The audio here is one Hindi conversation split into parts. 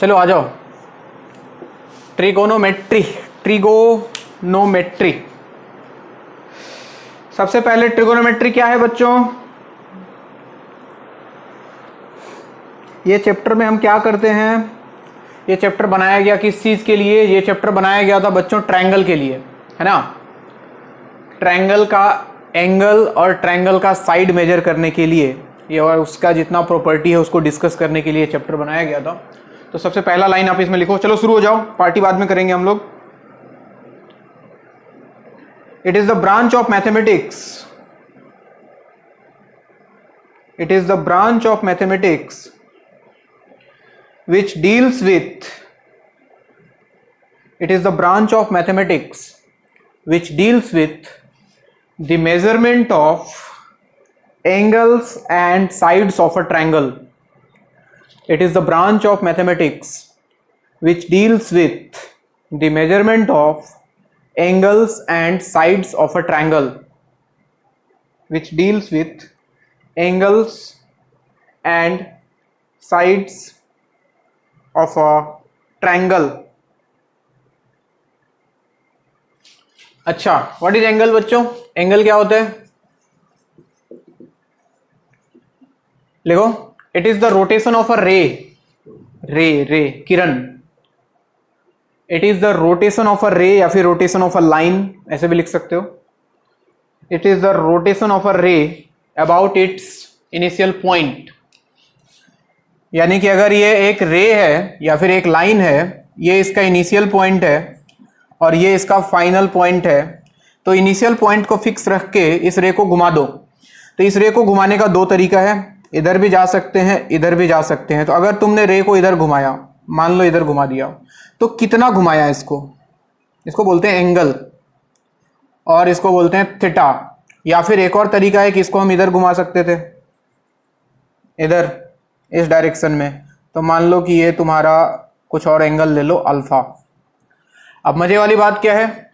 चलो आ जाओ। Trigonometry, trigonometry. सबसे पहले ट्रिगोनोमेट्री क्या है बच्चों? ये चैप्टर में हम क्या करते हैं? ये चैप्टर बनाया गया किस चीज के लिए? ये चैप्टर बनाया गया था बच्चों ट्रायंगल के लिए, है ना। ट्रायंगल का एंगल और ट्रायंगल का साइड मेजर करने के लिए, ये और उसका जितना प्रॉपर्टी है उसको डिस्कस करने के लिए चैप्टर बनाया गया था। तो सबसे पहला लाइन आप इसमें लिखो। चलो शुरू हो जाओ, पार्टी बाद में करेंगे हम लोग। It is the branch of mathematics, it is the branch of mathematics which deals with, it is the branch of mathematics which deals with the measurement of angles and sides of a triangle. It is the branch of mathematics which deals with the measurement of angles and sides of a triangle, which deals with angles and sides of a triangle. अच्छा, व्हाट इज एंगल बच्चों? एंगल क्या होता है? लिखो, it is the rotation of a ray, ray किरण। It is the rotation of a ray या फिर रोटेशन ऑफ अ लाइन, ऐसे भी लिख सकते हो। It is the rotation of a रे अबाउट इट्स इनिशियल पॉइंट। यानी कि अगर ये एक रे है या फिर एक लाइन है, ये इसका इनिशियल पॉइंट है और ये इसका फाइनल पॉइंट है, तो इनिशियल पॉइंट को फिक्स रख के इस रे को घुमा दो। तो इस रे को घुमाने का दो तरीका है, इधर भी जा सकते हैं, इधर भी जा सकते हैं। तो अगर तुमने रे को इधर घुमाया, मान लो इधर घुमा दिया, तो कितना घुमाया इसको? इसको बोलते हैं एंगल और इसको बोलते हैं थीटा। या फिर एक और तरीका है कि इसको हम इधर घुमा सकते थे, इधर इस डायरेक्शन में। तो मान लो कि ये तुम्हारा कुछ और एंगल ले लो, अल्फा। अब मजे वाली बात क्या है,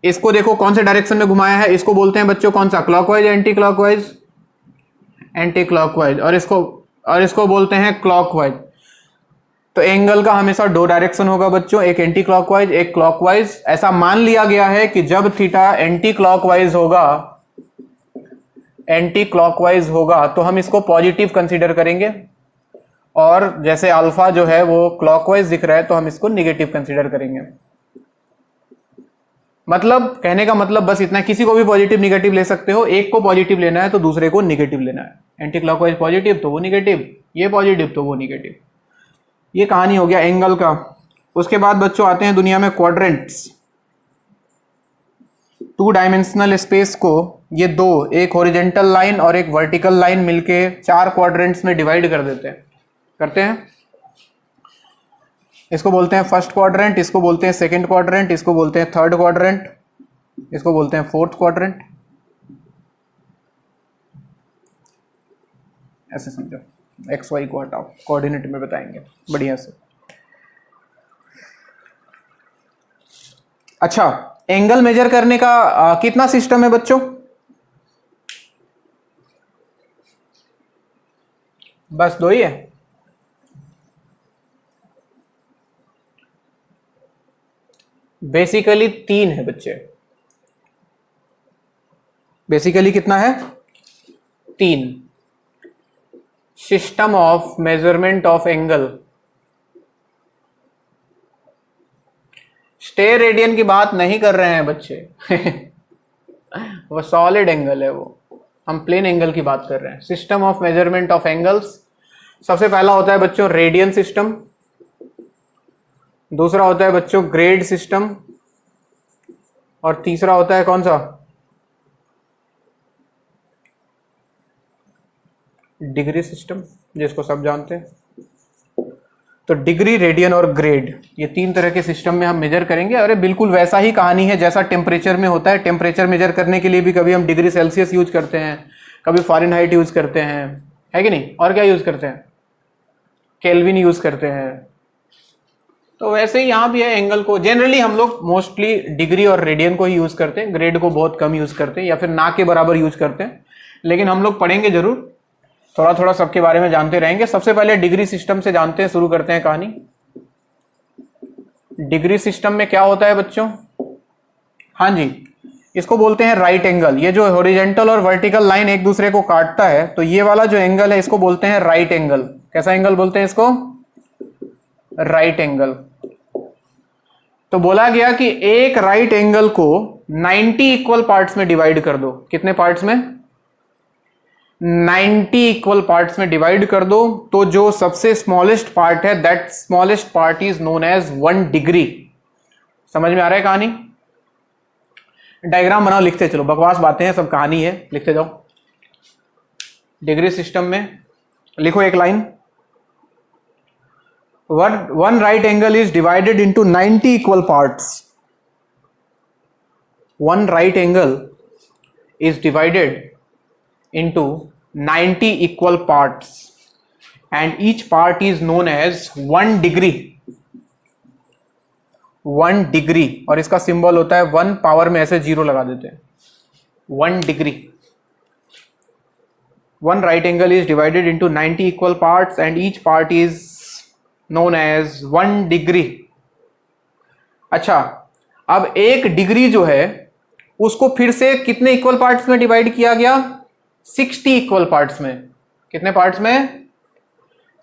इसको देखो कौन से डायरेक्शन में घुमाया है। इसको बोलते हैं बच्चों कौन सा? Clockwise, anti clockwise, anti clockwise. और इसको बोलते हैं क्लॉकवाइज। तो एंगल का हमेशा दो डायरेक्शन होगा बच्चों, एक एंटी क्लॉकवाइज, एक क्लॉकवाइज। ऐसा मान लिया गया है कि जब थीटा एंटी क्लॉकवाइज होगा, एंटी क्लॉकवाइज होगा, तो हम इसको पॉजिटिव कंसीडर करेंगे। और जैसे अल्फा जो है वो क्लॉकवाइज दिख रहा है, तो हम इसको नेगेटिव कंसीडर करेंगे। मतलब कहने का मतलब बस इतना, किसी को भी पॉजिटिव नेगेटिव ले सकते हो। एक को पॉजिटिव लेना है तो दूसरे को नेगेटिव लेना है। एंटी क्लॉकवाइज पॉजिटिव तो वो नेगेटिव, ये पॉजिटिव तो वो नेगेटिव। ये कहानी हो गया एंगल का। उसके बाद बच्चों आते हैं दुनिया में क्वाड्रेंट्स। टू डायमेंशनल स्पेस को ये दो, एक हॉरिजॉन्टल लाइन और एक वर्टिकल लाइन मिलके चार क्वाड्रेंट्स में डिवाइड कर देते हैं, करते हैं। इसको बोलते हैं फर्स्ट क्वाड्रेंट, इसको बोलते हैं सेकंड क्वाड्रेंट, इसको बोलते हैं थर्ड क्वाड्रेंट, इसको बोलते हैं फोर्थ क्वाड्रेंट। ऐसे समझो, एक्स वाई को हटाओ, कोऑर्डिनेट में बताएंगे बढ़िया से। अच्छा, एंगल मेजर करने का कितना सिस्टम है बच्चों? बस दो ही है। बेसिकली तीन है बच्चे। बेसिकली कितना है? तीन। System of measurement of angle. स्टेयर रेडियन की बात नहीं कर रहे हैं बच्चे वो सॉलिड एंगल है, वो हम प्लेन एंगल की बात कर रहे हैं। System of measurement of angles, सबसे पहला होता है बच्चों रेडियन सिस्टम, दूसरा होता है बच्चों ग्रेड सिस्टम, और तीसरा होता है कौन सा? डिग्री सिस्टम, जिसको सब जानते हैं। तो डिग्री, रेडियन और ग्रेड, ये तीन तरह के सिस्टम में हम मेजर करेंगे। अरे बिल्कुल वैसा ही कहानी है जैसा टेम्परेचर में होता है। टेम्परेचर मेजर करने के लिए भी कभी हम डिग्री सेल्सियस यूज करते हैं, कभी फ़ारेनहाइट यूज करते हैं, है कि नहीं? और क्या यूज करते हैं? केल्विन यूज करते हैं। तो वैसे ही यहाँ भी है। एंगल को जनरली हम लोग मोस्टली डिग्री और रेडियन को ही यूज करते हैं, ग्रेड को बहुत कम यूज करते हैं या फिर ना के बराबर यूज करते हैं। लेकिन हम लोग पढ़ेंगे जरूर, थोड़ा थोड़ा सबके बारे में जानते रहेंगे। सबसे पहले डिग्री सिस्टम से जानते हैं, शुरू करते हैं कहानी। डिग्री सिस्टम में क्या होता है बच्चों? हाँ जी, इसको बोलते हैं राइट एंगल। ये जो हॉरिजॉन्टल और वर्टिकल लाइन एक दूसरे को काटता है, तो ये वाला जो एंगल है इसको बोलते हैं राइट एंगल। कैसा एंगल बोलते हैं इसको? Right angle. तो बोला गया कि एक राइट एंगल को 90 इक्वल पार्ट्स में डिवाइड कर दो। कितने पार्ट्स में? 90 इक्वल पार्ट्स में डिवाइड कर दो। तो जो सबसे स्मॉलेस्ट पार्ट है, that smallest part is known as 1 degree. समझ में आ रहा है कहानी? डायग्राम बनाओ, लिखते चलो, बकवास बातें हैं, सब कहानी है, लिखते जाओ। डिग्री सिस्टम में लिखो एक line, one right angle is divided into 90 equal parts. One right angle is divided into 90 equal parts and each part is known as 1 degree. 1 degree, और इसका सिंबल होता है 1 पावर में ऐसे 0 लगा देते हैं। 1 degree. One right angle is divided into 90 equal parts and each part is known as 1 degree. अच्छा, अब 1 डिग्री जो है उसको फिर से कितने इक्वल पार्ट्स में डिवाइड किया गया? 60 इक्वल पार्ट्स में। कितने पार्ट्स में?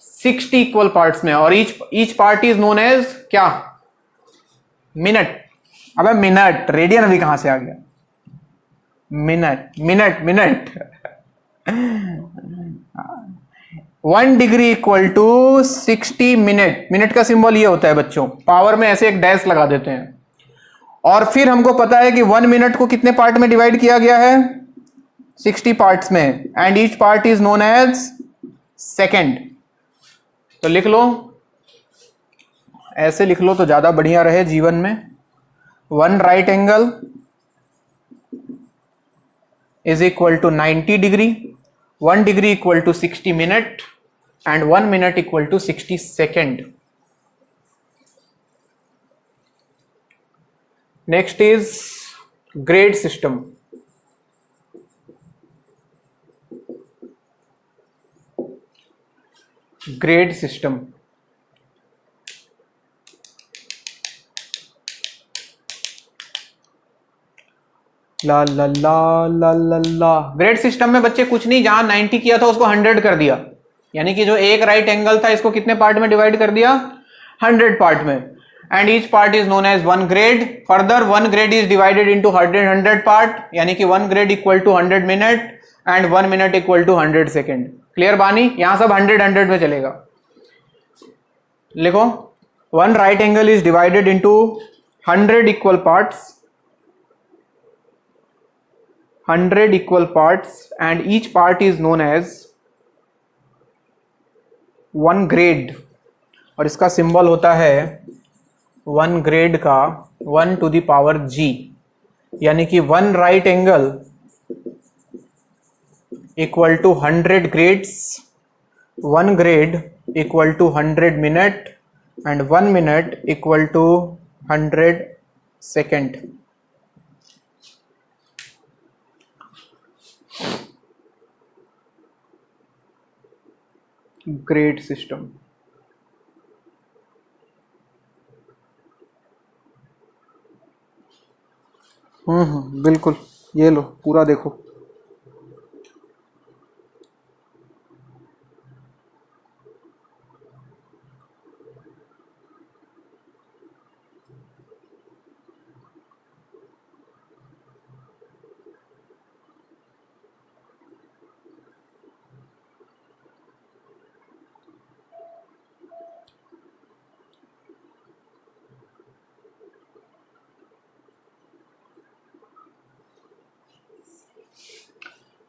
60 इक्वल पार्ट्स में। और each part is known as क्या? मिनट। अबे मिनट, रेडियन अभी कहां से आ गया? Minute minute minute. 1 degree equal to 60 minute. Minute का सिंबल ये होता है बच्चों, पावर में ऐसे एक डैश लगा देते हैं। और फिर हमको पता है कि 1 मिनट को कितने पार्ट में डिवाइड किया गया है? 60 पार्ट्स में। And each part is known as second. तो लिख लो, ऐसे लिख लो तो ज्यादा बढ़िया रहे जीवन में। 1 right angle is equal to 90 degree, 1 degree equal to 60 minute and 1 minute equal to 60 second. Next is grade system. Grade system. La La La La La La. Grade system में बच्चे कुछ नहीं, जहां 90 किया था उसको 100 कर दिया। यानी कि जो एक राइट एंगल था इसको कितने पार्ट में डिवाइड कर दिया? 100 पार्ट में। And each part is known as 1 grade. Further 1 grade is divided into 100 part, यानी कि 1 grade equal to 100 minute and 1 minute equal to 100 second. Clear बानी? यहां सब 100 में चलेगा। लिखो, 1 right angle is divided into 100 equal parts, 100 equal parts and each part is known as 1 grade. और इसका सिंबल होता है 1 ग्रेड का 1 टू द पावर g, यानी कि 1 right angle equal to 100 grades, 1 grade equal to 100 minute and 1 minute equal to 100 second. Grade system. बिल्कुल, ये लो पूरा देखो।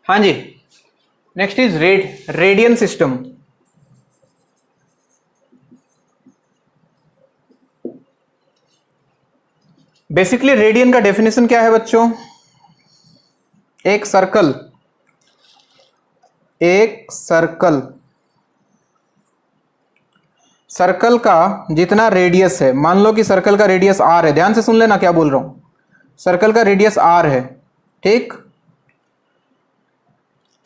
हाँ जी, next is radian system. Basically radian का डेफिनेशन क्या है बच्चों? एक सर्कल सर्कल का जितना रेडियस है, मान लो कि सर्कल का रेडियस r है, ध्यान से सुन लेना क्या बोल रहा हूं। सर्कल का रेडियस r है, ठीक?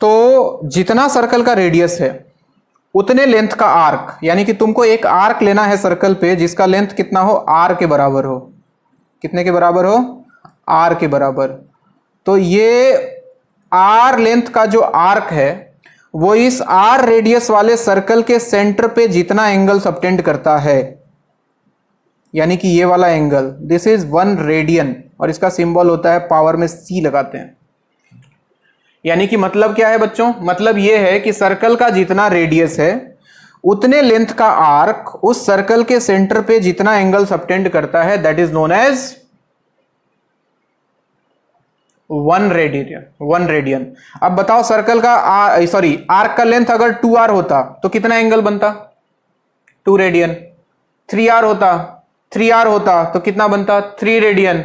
तो जितना सर्कल का रेडियस है उतने लेंथ का आर्क, यानी कि तुमको एक आर्क लेना है सर्कल पे जिसका लेंथ कितना हो, आर के बराबर हो। कितने के बराबर हो, आर के बराबर। तो ये आर लेंथ का जो आर्क है वो इस आर रेडियस वाले सर्कल के सेंटर पे जितना एंगल सबटेंड करता है, यानी कि ये वाला एंगल, दिस इज 1 रेडियन, और इसका सिंबल होता है, पावर में सी लगाते हैं। यानी कि मतलब क्या है बच्चों, मतलब ये है कि सर्कल का जितना रेडियस है उतने लेंथ का आर्क उस सर्कल के सेंटर पे जितना एंगल सबटेंड करता है, that is known as 1 radian. 1 radian. अब बताओ सर्कल का आर्क का लेंथ अगर 2r होता तो कितना एंगल बनता, 2 रेडियन। 3r होता, 3r होता तो कितना बनता, 3 रेडियन।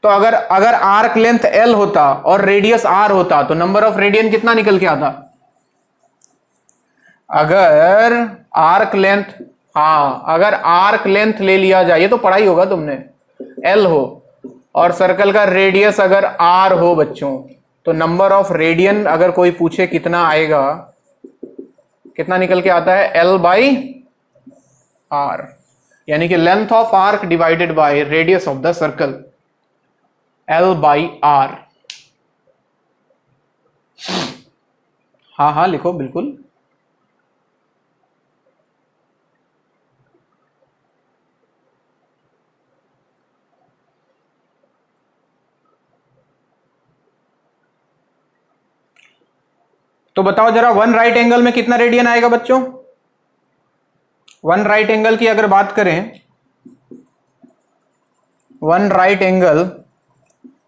तो अगर आर्क लेंथ l होता और रेडियस r होता तो नंबर ऑफ रेडियन कितना निकल के आता। अगर आर्क लेंथ, अगर आर्क लेंथ ले लिया जाए, ये तो पढ़ाई होगा तुमने, l हो और सर्कल का रेडियस अगर r हो बच्चों, तो नंबर ऑफ रेडियन अगर कोई पूछे कितना आएगा, कितना निकल के आता है, l बाई r, यानी कि length of arc divided by radius of the circle, l by r। हाँ लिखो बिल्कुल। तो बताओ जरा 1 राइट एंगल में कितना रेडियन आएगा बच्चों। 1 राइट एंगल की अगर बात करें, 1 राइट एंगल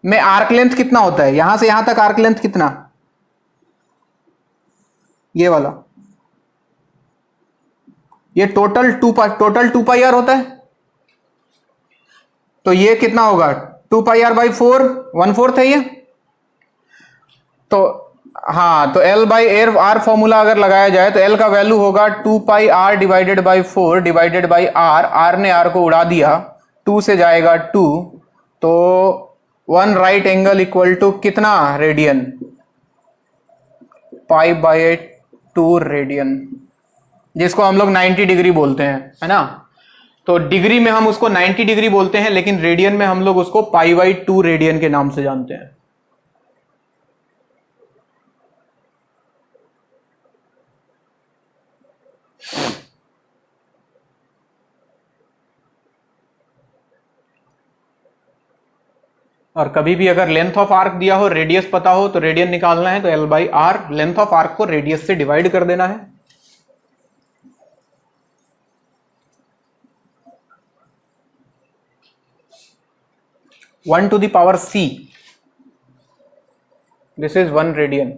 में आर्क लेंथ कितना होता है, यहां से यहां तक आर्क लेंथ कितना, ये वाला, ये टोटल 2 पाई आर होता है। तो ये कितना होगा, 2 पाई आर बाई 4, 1/4 है ये। तो तो L बाई आर फॉर्मूला अगर लगाया जाए तो L का वैल्यू होगा 2 pi r divided by 4 divided by r ने आर को उड़ा दिया, 2 से जाएगा 2, तो 1 राइट एंगल इक्वल टू कितना रेडियन, पाई बाई 2 रेडियन, जिसको हम लोग 90 डिग्री बोलते हैं, है ना। तो डिग्री में हम उसको 90 डिग्री बोलते हैं, लेकिन रेडियन में हम लोग उसको पाई बाई 2 रेडियन के नाम से जानते हैं। और कभी भी अगर लेंथ ऑफ आर्क दिया हो, रेडियस पता हो, तो रेडियन निकालना है तो L by R, length of arc को रेडियस से डिवाइड कर देना है। One to the power c, this is 1 radian.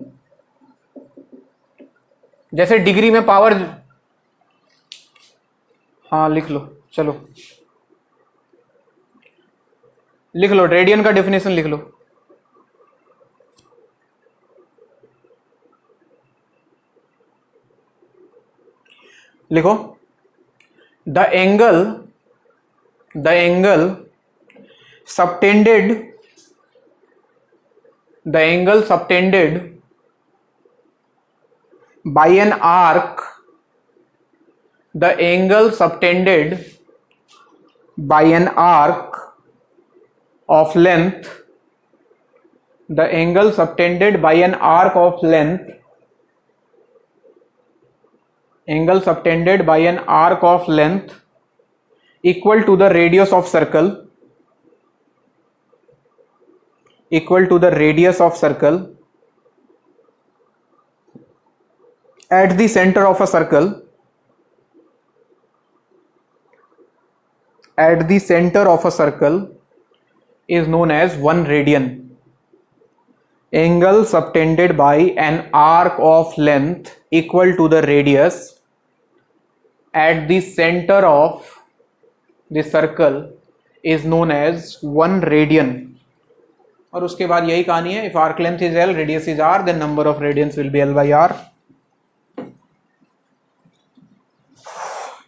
जैसे डिग्री में पावर, लिख लो, चलो लिख लो, रेडियन का डेफिनेशन लिख लो। लिखो, the angle subtended by an arc, the angle subtended by an arc of length, the angle subtended by an arc of length, angle subtended by an arc of length equal to the radius of circle, equal to the radius of circle at the center of a circle, at the center of a circle is known as 1 radian. Angle subtended by an arc of length equal to the radius at the center of the circle is known as 1 radian. और उसके बाद यही कहानी है, if arc length is L, radius is R, then number of radians will be L by R.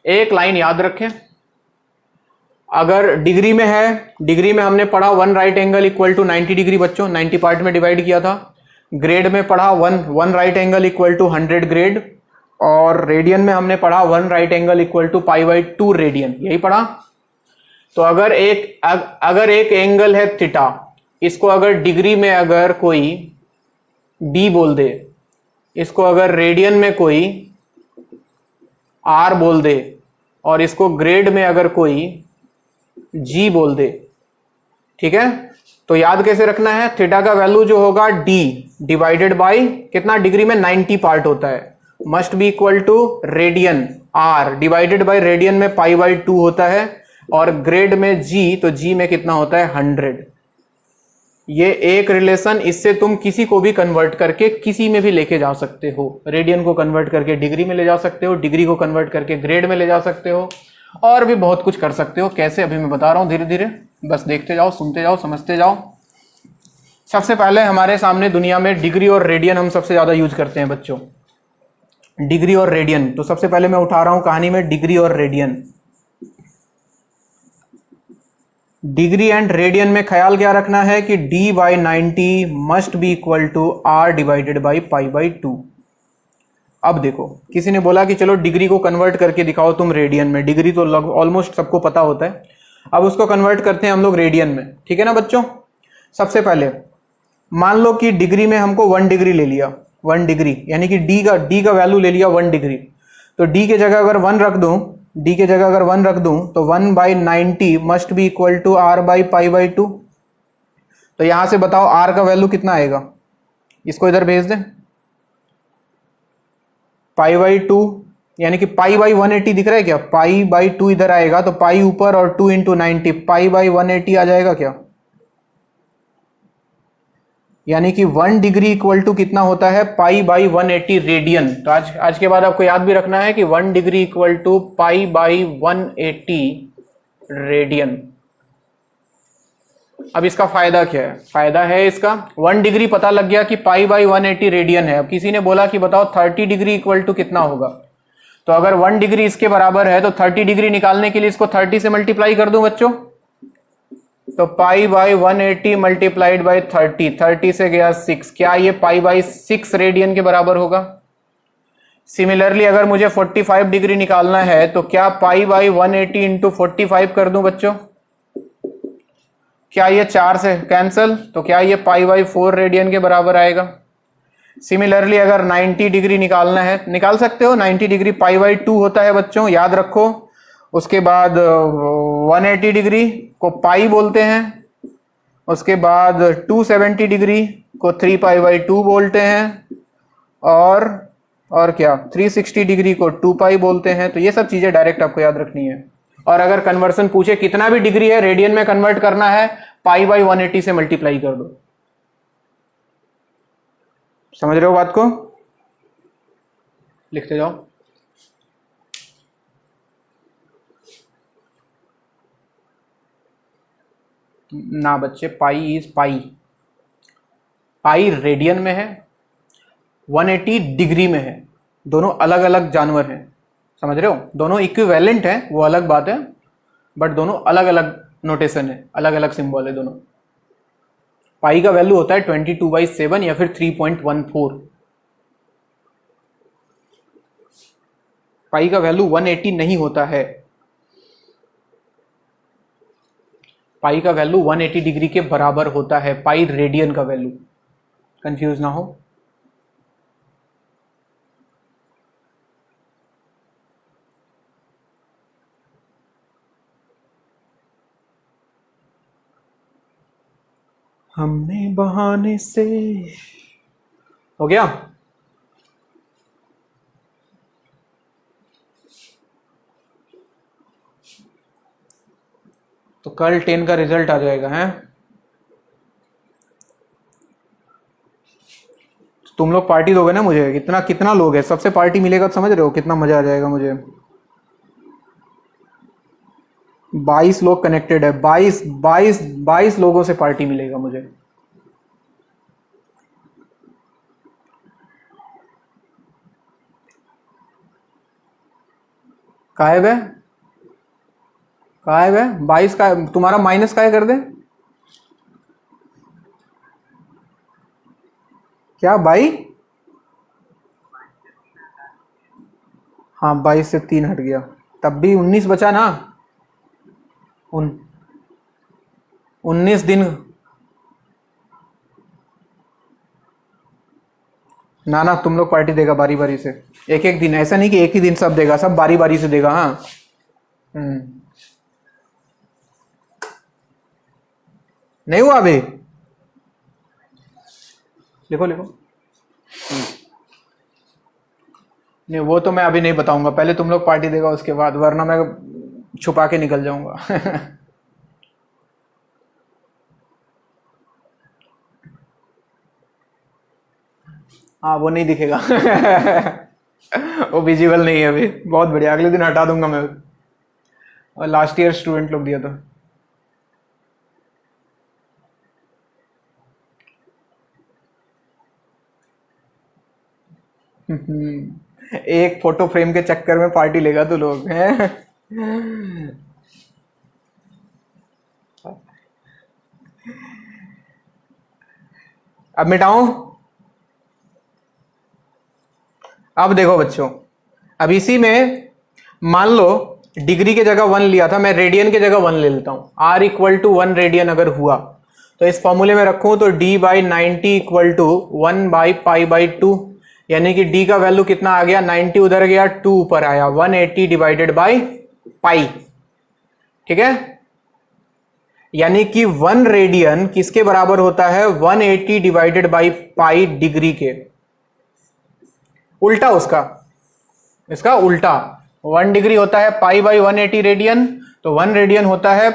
एक लाइन याद रखें, अगर डिग्री में है, डिग्री में हमने पढ़ा 1 right angle equal to 90 degree बच्चों, 90 पार्ट में डिवाइड किया था। ग्रेड में पढ़ा 1 right angle equal to 100 grade, और रेडियन में हमने पढ़ा 1 right angle equal to π/2 radian, यही पढ़ा। तो अगर एक एंगल है थीटा, इसको अगर डिग्री में अगर कोई d बोल दे, इसको अगर रेडियन में कोई r बोल दे, और इसको ग्रेड में अगर कोई g बोल दे, ठीक है। तो याद कैसे रखना है, थीटा का वैल्यू जो होगा d डिवाइडेड बाय कितना, डिग्री में 90 पार्ट होता है, must be equal to radian r divided by radian में π/2 होता है, और ग्रेड में g, तो g में कितना होता है 100। ये एक रिलेशन, इससे तुम किसी को भी कन्वर्ट करके किसी में भी लेके जा सकते हो। रेडियन को कन्वर्ट करके डिग्री में ले जा सकते हो, डिग्री को कन्वर्ट करके ग्रेड में ले जा सकते हो, और भी बहुत कुछ कर सकते हो। कैसे अभी मैं बता रहा हूं धीरे धीरे, बस देखते जाओ, सुनते जाओ, समझते जाओ। सबसे पहले हमारे सामने दुनिया में डिग्री और रेडियन हम सबसे ज्यादा यूज करते हैं बच्चों, डिग्री और रेडियन। तो सबसे पहले मैं उठा रहा हूं कहानी में डिग्री और रेडियन। डिग्री एंड रेडियन में ख्याल क्या रखना है कि d/90 must be equal to r divided by π/2। अब देखो, किसी ने बोला कि चलो डिग्री को कन्वर्ट करके दिखाओ तुम रेडियन में। डिग्री तो ऑलमोस्ट सबको पता होता है, अब उसको कन्वर्ट करते हैं हम लोग रेडियन में, ठीक है ना बच्चों। सबसे पहले मान लो कि डिग्री में हमको 1 डिग्री ले लिया, 1 डिग्री यानी कि d का वैल्यू ले लिया 1 डिग्री। तो d के जगह अगर 1 रख दूं, d के जगह अगर 1 रख दूं, तो 1/90 must be equal to r/π/2। तो यहां से बताओ r का वैल्यू कितना आएगा, इसको इधर भेज दें, π/2 यानी कि π/180 दिख रहा है क्या, π/2 इधर आएगा, तो पाई ऊपर और 2 × 90, π/180 आ जाएगा क्या। यानी कि 1 डिग्री इक्वल टू कितना होता है, π/180 रेडियन। तो आज के बाद आपको याद भी रखना है कि 1 डिग्री इक्वल टू π/180 रेडियन। अब इसका फायदा क्या है, फायदा है इसका 1 डिग्री पता लग गया कि π/180 रेडियन है। अब किसी ने बोला कि बताओ 30 डिग्री इक्वल टू कितना होगा। तो अगर 1 डिग्री इसके बराबर है, तो 30 डिग्री निकालने के लिए इसको 30 से मल्टीप्लाई कर दूं बच्चों, तो π/180 मल्टीप्लाइड बाई 30, 30 से गया 6, क्या ये π/6 रेडियन के बराबर होगा। सिमिलरली अगर मुझे 45 डिग्री निकालना है, तो क्या π/180 इंटू 45 कर दूं बच्चों, क्या ये 4 से कैंसल, तो क्या ये π/4 रेडियन के बराबर आएगा। सिमिलरली अगर 90 डिग्री निकालना है, निकाल सकते हो, 90 डिग्री π/2 होता है बच्चों, याद रखो। उसके बाद 180 डिग्री को पाई बोलते हैं, उसके बाद 270 डिग्री को 3π/2 बोलते हैं, और क्या 360 डिग्री को 2π बोलते हैं। तो ये सब चीजें डायरेक्ट आपको याद रखनी है। और अगर कन्वर्सन पूछे कितना भी डिग्री है रेडियन में कन्वर्ट करना है, π/180 से मल्टीप्लाई कर दो। समझ रहे हो बात को, लिखते जाओ। ना बच्चे, pi is pi, pi radian में है, 180 डिग्री में है, दोनों अलग अलग जानवर हैं। समझ रहे हो, दोनों इक्विवेलेंट हैं, वो अलग बात है, बट दोनों अलग अलग नोटेशन है, अलग अलग सिंबल है दोनों। पाई का वैल्यू होता है 22/7 या फिर 3.14। पाई का वैल्यू 180 नहीं होता है, पाई का वैल्यू 180 डिग्री के बराबर होता है, पाई रेडियन का वैल्यू, कंफ्यूज ना हो। हमने बहाने से, हो गया। तो कल 10 का रिजल्ट आ जाएगा है। तुम लोग पार्टी दोगे ना मुझे, कितना लोग है, सबसे पार्टी मिलेगा तो समझ रहे हो कितना मजा आ जाएगा मुझे। 22 लोग कनेक्टेड है, 22 लोगों से पार्टी मिलेगा मुझे। काहे बे, काहे बे 22 का, तुम्हारा माइनस काहे कर दे, क्या भाई, हाँ 22 से 3 हट गया, तब भी 19 बचा ना। 19 दिन। ना ना, तुम लोग पार्टी देगा बारी बारी से, एक एक दिन, ऐसा नहीं कि एक ही दिन सब देगा, सब बारी बारी से देगा। हाँ। नहीं हुआ अभी? लिखो लिखो। नहीं वो तो मैं अभी नहीं बताऊंगा, पहले तुम लोग पार्टी देगा उसके बाद, वरना मैं छुपा के निकल जाऊंगा। हाँ वो नहीं दिखेगा। वो विजिबल नहीं है अभी। बहुत बढ़िया, अगले दिन हटा दूंगा मैं। और लास्ट ईयर स्टूडेंट लोग दिया था। एक फोटो फ्रेम के चक्कर में पार्टी लेगा तो लोग हैं। अब मिटाऊं? अब देखो बच्चों, अब इसी में मान लो डिग्री की जगह 1 लिया था, मैं रेडियन की जगह 1 ले लेता हूं। R इक्वल टू 1 रेडियन अगर हुआ तो इस फॉर्मूले में रखूं तो d by 90 equal to 1 by pi by 2, यानी कि d का वैल्यू कितना आ गया, 90 उधर गया, 2 ऊपर आया, 180 डिवाइडेड बाई पाई। ठीक है, यानी कि 1 रेडियन किसके बराबर होता है, 180 डिवाइडेड बाई पाई डिग्री के उल्टा, उसका इसका उल्टा। 1 डिग्री होता है पाई बाई 180 रेडियन, तो 1 रेडियन होता है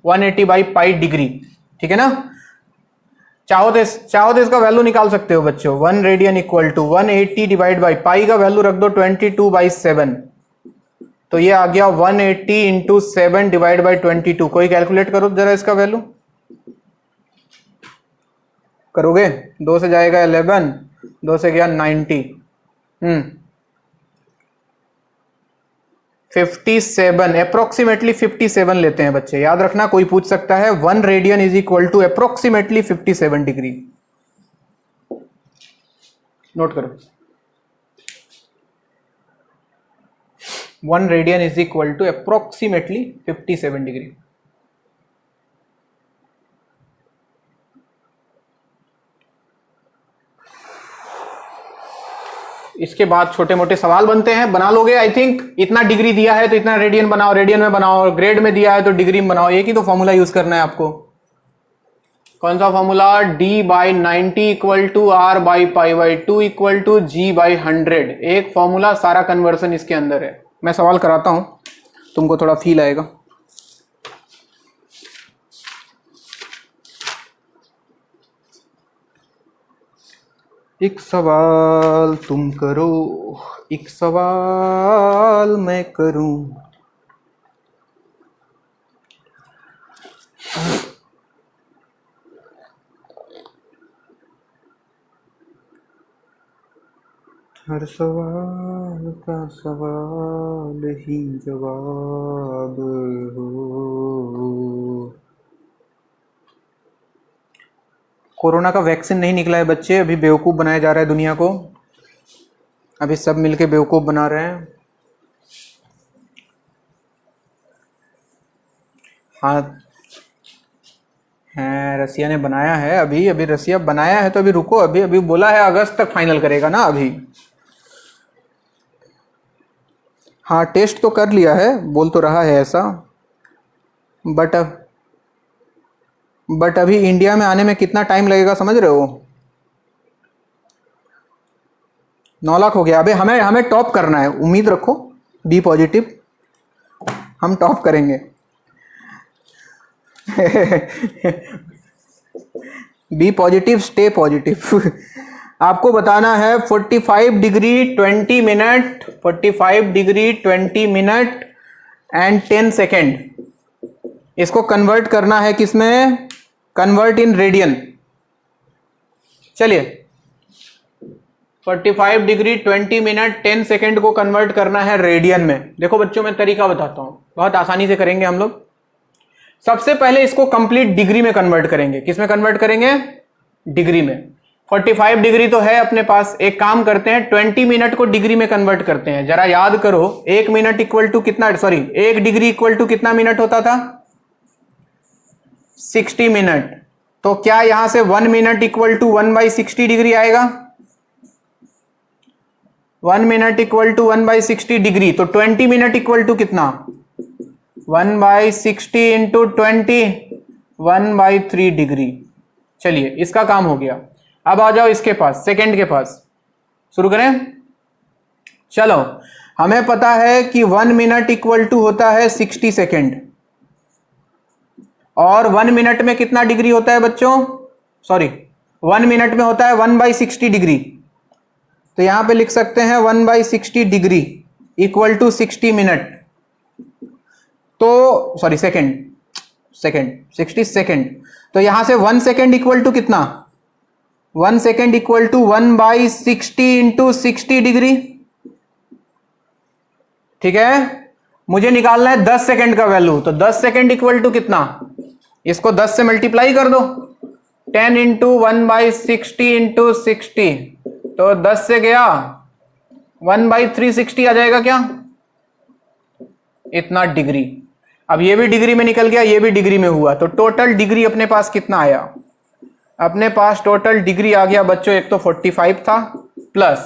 180 बाई पाई डिग्री। ठीक है ना? चाहो तो इसका वैल्यू निकाल सकते हो बच्चों। 1 radian equal to 180 divide by pi का वैल्यू रख दो 22/7, तो ये आ गया 180 इंटू 7 डिवाइड बाई 22। कोई कैलकुलेट करो जरा इसका वैल्यू, करोगे? 2 से जाएगा 11, 2 से गया 90, 57, अप्रोक्सीमेटली 57 लेते हैं बच्चे, याद रखना कोई पूछ सकता है। 1 radian is equal to approximately 57 degree, note करो। 1 radian is equal to approximately 57 degree. इसके बाद छोटे मोटे सवाल बनते हैं, बना लोगे आई थिंक। इतना डिग्री दिया है तो इतना रेडियन बनाओ, रेडियन में बनाओ, और ग्रेड में दिया है तो डिग्री में बनाओ। एक ही तो फॉर्मूला यूज करना है आपको। कौन सा formula? d by 90 equal to r by pi by 2 equal to g by 100। एक फॉर्मूला, सारा कन्वर्सन इसके अंदर है। मैं सवाल कराता हूं, तुमको थोड़ा फील आएगा। एक सवाल तुम करो, एक सवाल मैं करूं। हर सवाल का सवाल ही जवाब हो। कोरोना का वैक्सीन नहीं निकला है बच्चे, अभी बेवकूफ़ बनाया जा रहा है दुनिया को। अभी सब मिलके बेवकूफ़ बना रहे हैं। हाँ है, रसिया ने बनाया है। अभी रसिया बनाया है तो अभी रुको, अभी बोला है अगस्त तक फाइनल करेगा ना अभी। हाँ टेस्ट तो कर लिया है, बोल तो रहा है ऐसा, बट अभी इंडिया में आने में कितना टाइम लगेगा समझ रहे हो? 9 लाख हो गया। अबे हमें टॉप करना है, उम्मीद रखो, बी पॉजिटिव, हम टॉप करेंगे। Be positive, stay positive. आपको बताना है 45 degree 20 minute, 45 degree 20 minute and 10 second. इसको कन्वर्ट करना है किसमें? Convert in radian. चलिए 45 डिग्री 20 मिनट 10 सेकेंड को कन्वर्ट करना है रेडियन में। देखो बच्चों मैं तरीका बताता हूं, बहुत आसानी से करेंगे हम लोग। सबसे पहले इसको कंप्लीट डिग्री में कन्वर्ट करेंगे। किस में कन्वर्ट करेंगे? डिग्री में। 45 डिग्री तो है अपने पास, एक काम करते हैं 20 मिनट को डिग्री में कन्वर्ट करते हैं। जरा याद करो, 1 मिनट इक्वल टू कितना, सॉरी 1 डिग्री इक्वल टू कितना मिनट होता था, 60 मिनट। तो क्या यहां से 1 मिनट इक्वल टू 1/60 डिग्री आएगा? 1 मिनट इक्वल टू 1/60 डिग्री। तो 20 मिनट इक्वल टू कितना, 1/60 इंटू 20, 1/3 डिग्री। चलिए इसका काम हो गया। अब आ जाओ इसके पास, सेकंड के पास, शुरू करें। चलो, हमें पता है कि 1 मिनट इक्वल टू होता है 60 सेकेंड, और 1 मिनट में कितना डिग्री होता है बच्चों, सॉरी 1 मिनट में होता है 1/60 डिग्री। तो यहां पे लिख सकते हैं 1/60 डिग्री इक्वल टू 60 मिनट। तो सॉरी सेकेंड 60 सेकेंड। तो यहां से 1 सेकेंड इक्वल टू कितना, 1 second equal to 1/60 into 60 degree. ठीक है, मुझे निकालना है 10 सेकेंड का वैल्यू। तो 10 सेकेंड इक्वल टू कितना, इसको 10 से मल्टीप्लाई कर दो, 10 इंटू 1/60 इंटू 60, तो 10 से गया 1/360 आ जाएगा क्या, इतना डिग्री। अब ये भी डिग्री में निकल गया, ये भी डिग्री में हुआ, तो टोटल डिग्री अपने पास कितना आया, अपने पास टोटल डिग्री आ गया बच्चों, एक तो 45 था प्लस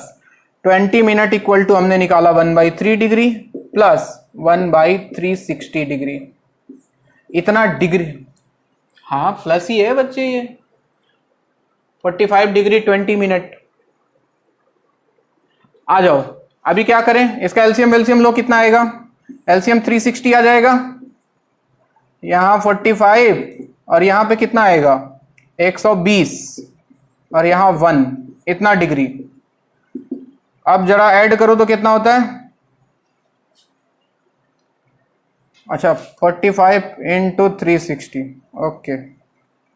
20 मिनट इक्वल टू हमने निकाला 1/3 डिग्री प्लस 1/360 डिग्री, इतना डिग्री। हाँ प्लस ही है बच्चे, ये 45 डिग्री 20 मिनट। आ जाओ, अभी क्या करें, इसका एलसीएम वेलसीएम लो, कितना आएगा, एलसीएम 360 आ जाएगा, यहां 45 और यहां पे कितना आएगा 120 और यहां 1, इतना डिग्री। अब जरा ऐड करो तो कितना होता है, अच्छा 45 into 360, okay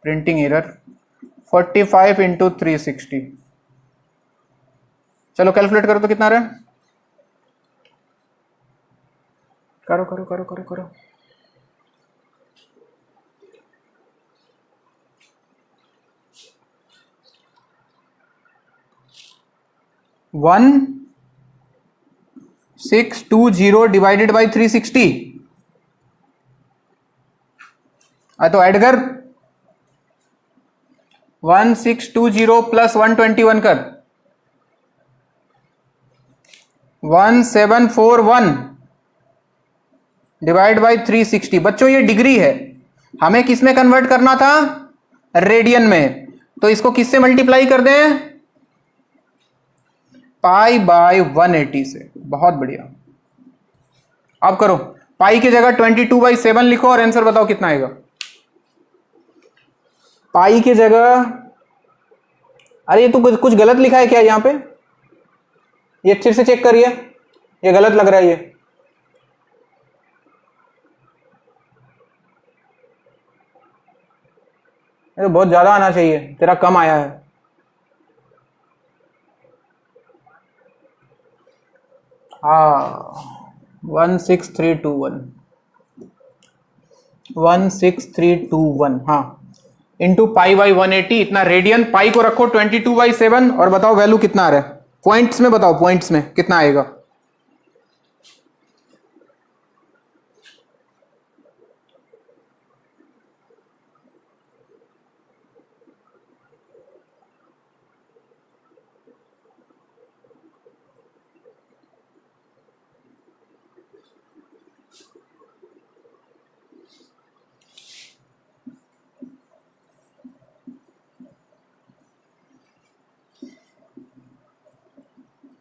printing error, 45 into 360, चलो कैलकुलेट करो तो कितना रहा, करो करो करो करो करो, वन 620 डिवाइडेड बाई 360, तो ऐड कर 1620 प्लस 121 कर 1741 डिवाइड बाई 360। बच्चों ये डिग्री है, हमें किस में कन्वर्ट करना था, रेडियन में। तो इसको किससे मल्टीप्लाई कर दें, पाई बाय 180 से। बहुत बढ़िया। अब करो, पाई की जगह 22/7 लिखो और आंसर बताओ कितना आएगा। पाई की जगह, अरे ये तो कुछ गलत लिखा है क्या यहां पे, ये अच्छे से चेक करिए, ये गलत लग रहा है ये। तो बहुत ज्यादा आना चाहिए, तेरा कम आया है। हाँ 16321, हाँ इंटू पाई बाई 180, इतना रेडियन। पाई को रखो 22/7 और बताओ वैल्यू कितना आ रहा है, पॉइंट्स में बताओ, पॉइंट्स में कितना आएगा।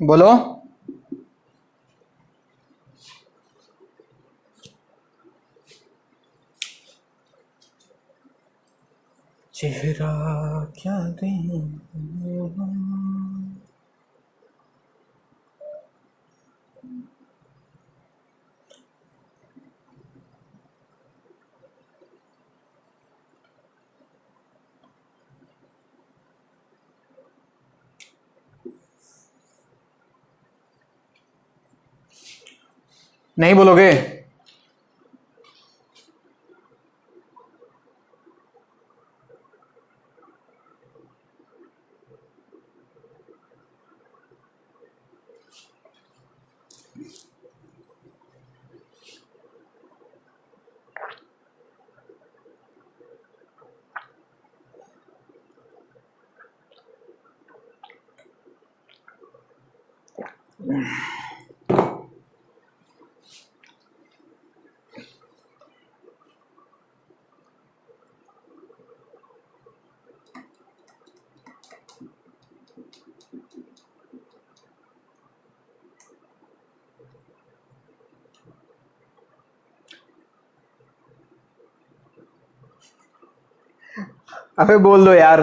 बोलो, चेहरा क्या दे, नहीं बोलोगे, अबे बोल दो यार।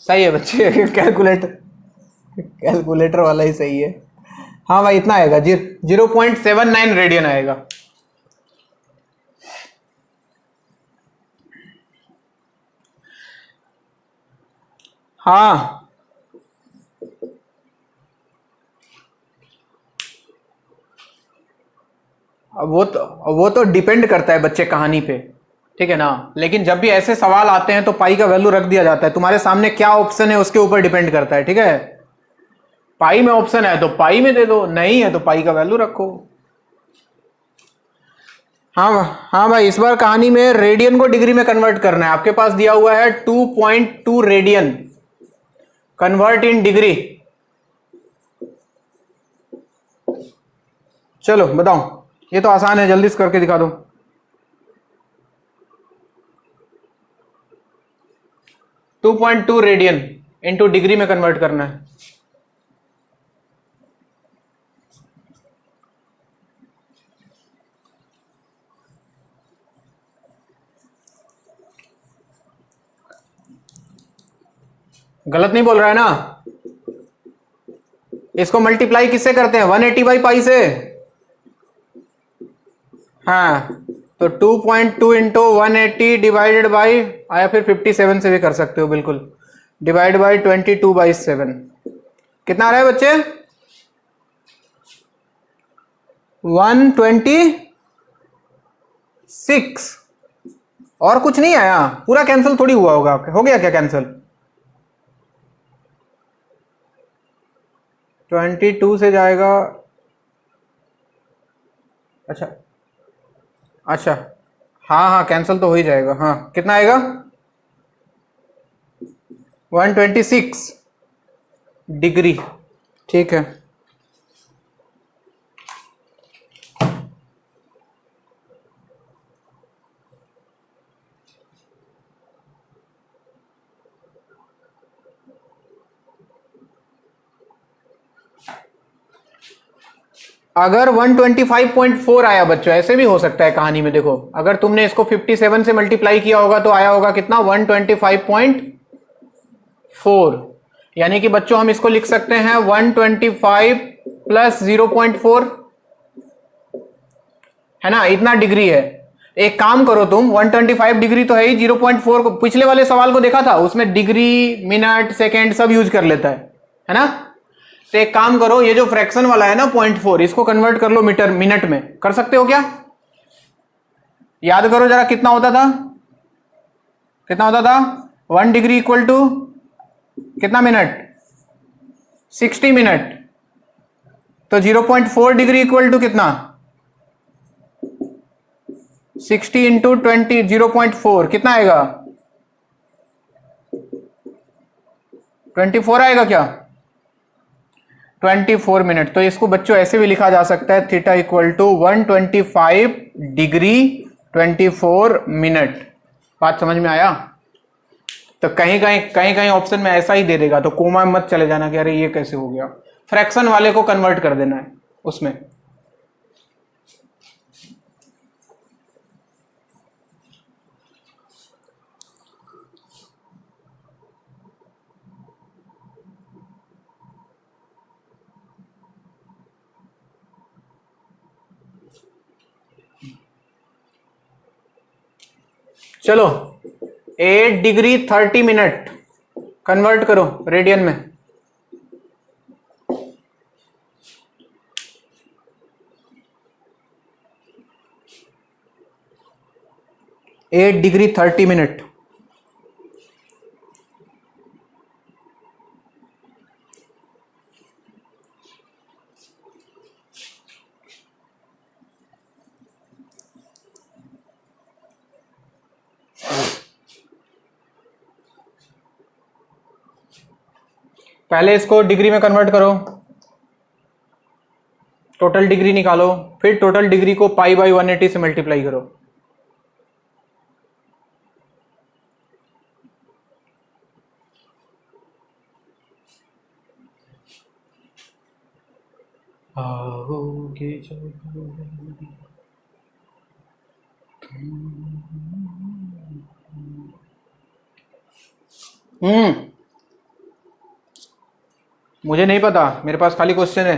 सही है बच्चे, कैलकुलेटर कैलकुलेटर वाला ही सही है। हाँ भाई इतना आएगा, 0.79 रेडियन आएगा। हाँ अब वो तो डिपेंड करता है बच्चे कहानी पे, ठीक है ना। लेकिन जब भी ऐसे सवाल आते हैं तो पाई का वैल्यू रख दिया जाता है। तुम्हारे सामने क्या ऑप्शन है उसके ऊपर डिपेंड करता है, ठीक है। पाई में ऑप्शन है तो पाई में दे दो, नहीं है तो पाई का वैल्यू रखो। हाँ भाई, इस बार कहानी में रेडियन को डिग्री में कन्वर्ट करना है। आपके पास दिया हुआ है 2.2 रेडियन, कन्वर्ट इन डिग्री। चलो बताओ, ये तो आसान है, जल्दी से करके दिखा दो। टू 2.2 रेडियन इंटू डिग्री में कन्वर्ट करना है। गलत नहीं बोल रहा है ना। इसको मल्टीप्लाई किससे करते हैं? 180 बाई पाई से। हाँ तो 2.2 इंटू 180 डिवाइडेड बाई, या फिर 57 से भी कर सकते हो बिल्कुल, डिवाइड बाई 22/7। कितना आ रहा है बच्चे? 126। और कुछ नहीं आया? पूरा कैंसिल थोड़ी हुआ होगा। हो गया क्या कैंसिल? 22 से जाएगा। अच्छा अच्छा, हाँ हाँ कैंसिल तो हो ही जाएगा। हाँ कितना आएगा? 126 डिग्री, ठीक है। अगर 125.4 आया बच्चों, ऐसे भी हो सकता है कहानी में। देखो अगर तुमने इसको 57 से मल्टीप्लाई किया होगा तो आया होगा कितना? 125.4। यानी कि बच्चों हम इसको लिख सकते हैं 125 प्लस 0.4, है ना। इतना डिग्री है। एक काम करो तुम, 125 डिग्री तो है ही, 0.4 को पिछले वाले सवाल को देखा था, उसमें डिग्री मिनट सेकेंड सब यूज कर लेता है ना। तो एक काम करो, ये जो फ्रैक्शन वाला है ना 0.4, इसको कन्वर्ट कर लो मीटर मिनट में। कर सकते हो क्या? याद करो जरा, कितना होता था? कितना होता था? 1 डिग्री इक्वल टू कितना मिनट? 60 मिनट। तो 0.4 डिग्री इक्वल टू कितना? 60 इंटू 20, 0.4 कितना आएगा? 24 आएगा क्या? 24 मिनट। तो इसको बच्चों ऐसे भी लिखा जा सकता है, theta equal to 125 degree 24 minute. बात समझ में आया? तो कहीं ऑप्शन में ऐसा ही दे देगा, तो कोमा में मत चले जाना कि अरे ये कैसे हो गया। फ्रैक्शन वाले को कन्वर्ट कर देना है उसमें। चलो 8 डिग्री 30 मिनट कन्वर्ट करो रेडियन में। 8 डिग्री 30 मिनट पहले इसको डिग्री में कन्वर्ट करो, टोटल डिग्री निकालो, फिर टोटल डिग्री को पाई बाई 180 से मल्टीप्लाई करो। आओगे जब मुझे नहीं पता, मेरे पास खाली क्वेश्चन है।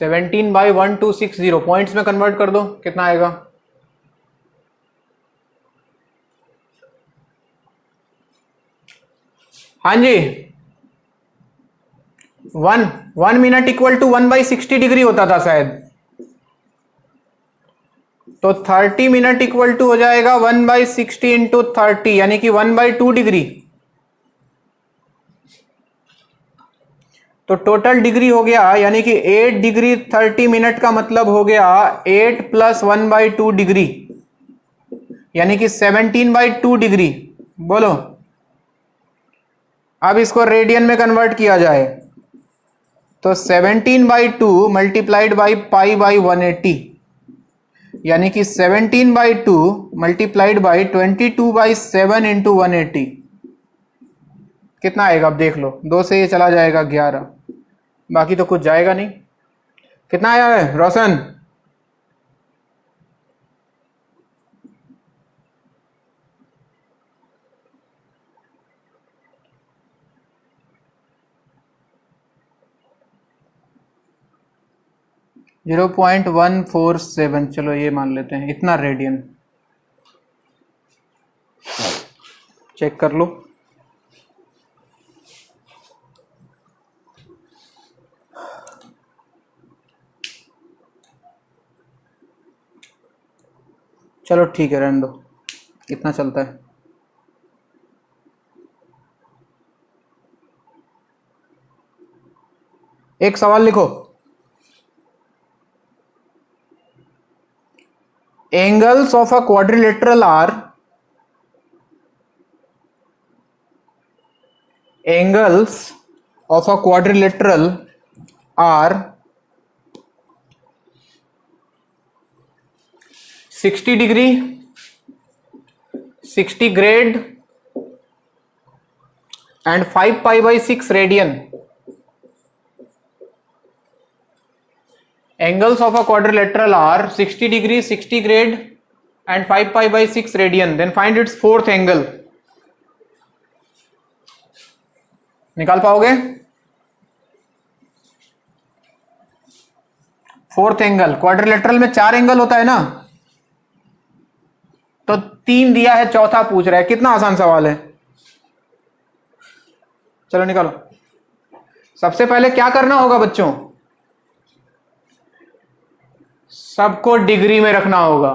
17/1260 पॉइंट्स में कन्वर्ट कर दो, कितना आएगा? हाँ जी, 1 मिनट इक्वल टू 1/60 डिग्री होता था शायद, तो 30 मिनट इक्वल टू हो जाएगा 1/60 इंटू 30, यानी कि 1/2 डिग्री। तो टोटल डिग्री हो गया, यानी कि 8 डिग्री 30 मिनट का मतलब हो गया 8 + 1/2 डिग्री, यानी कि 17/2 डिग्री। बोलो, अब इसको रेडियन में कन्वर्ट किया जाए तो 17/2 मल्टीप्लाइड बाई पाई बाई 180, यानी कि 17/2 मल्टीप्लाइड बाई 22/7 इंटू 180, कितना आएगा? अब देख लो, 2 से ये चला जाएगा 11, बाकी तो कुछ जाएगा नहीं। कितना आया है रोशन? .147, चलो ये मान लेते हैं, इतना रेडियन। चेक कर लो। चलो ठीक है, रहने दो, इतना चलता है। एक सवाल लिखो, angles of a quadrilateral are, angles of a quadrilateral are 60 degree, 60 grade and 5 pi by 6 radian. Angles of a quadrilateral are 60 degree, 60 grade and 5 pi by 6 radian. Then find its fourth angle. निकाल पाओगे? फोर्थ एंगल, क्वाड्रिलेटरल में 4 एंगल होता है ना, तो 3 दिया है, चौथा पूछ रहा है। कितना आसान सवाल है। चलो निकालो। सबसे पहले क्या करना होगा बच्चों? सबको डिग्री में रखना होगा।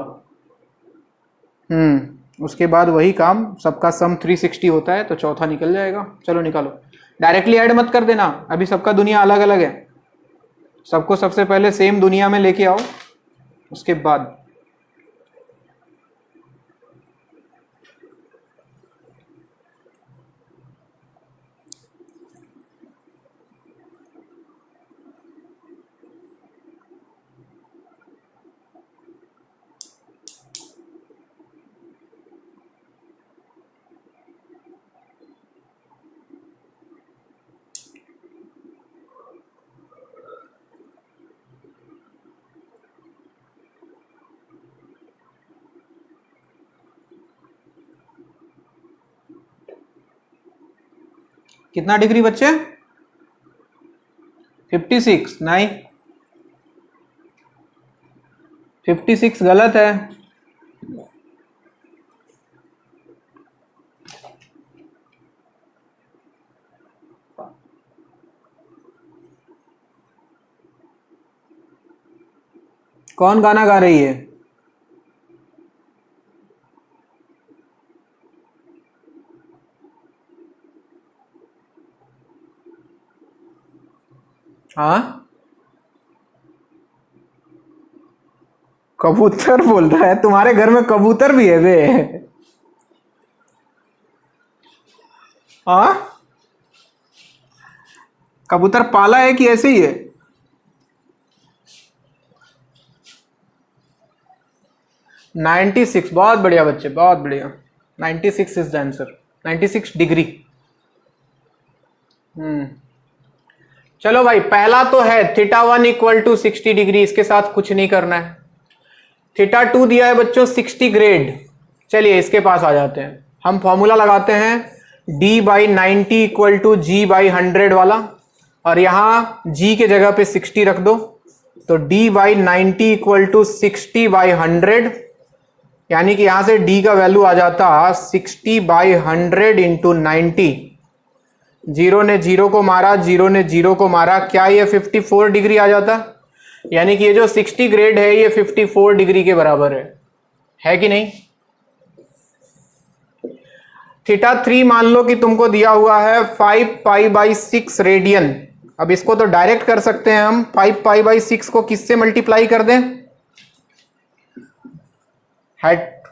उसके बाद वही काम, सबका सम 360 होता है, तो चौथा निकल जाएगा। चलो निकालो। डायरेक्टली ऐड मत कर देना, अभी सबका दुनिया अलग अलग है। सबको सबसे पहले सेम दुनिया में लेके आओ, उसके बाद कितना डिग्री बच्चे? 56 नहीं, 56 गलत है। कौन गाना गा रही है? हाँ, कबूतर बोल रहा है? तुम्हारे घर में कबूतर भी है बे? हाँ, कबूतर पाला है कि ऐसे ही है? नाइन्टी सिक्स, बहुत बढ़िया बच्चे, बहुत बढ़िया। 96 इज द आंसर, 96 डिग्री। चलो भाई, पहला तो है थीटा 1 इक्वल टू 60 डिग्री, इसके साथ कुछ नहीं करना है। थीटा 2 दिया है बच्चों 60 ग्रेड। चलिए इसके पास आ जाते हैं, हम फॉर्मूला लगाते हैं d by 90 equal to G by 100 वाला, और यहां g के जगह पे 60 रख दो, तो d by 90 equal to 60 by 100, यानी कि यहां से d का वैल्यू आ जाता 60 बाई 100 इंटू 90। जीरो ने जीरो को मारा, जीरो ने जीरो को मारा, क्या ये 54 डिग्री आ जाता? यानी कि ये जो 60 ग्रेड है ये 54 डिग्री के बराबर है कि नहीं? थीटा 3 मान लो कि तुमको दिया हुआ है 5 पाई बाई 6 रेडियन। अब इसको तो डायरेक्ट कर सकते हैं हम, 5 पाई बाई 6 को किससे मल्टीप्लाई कर दें? हेट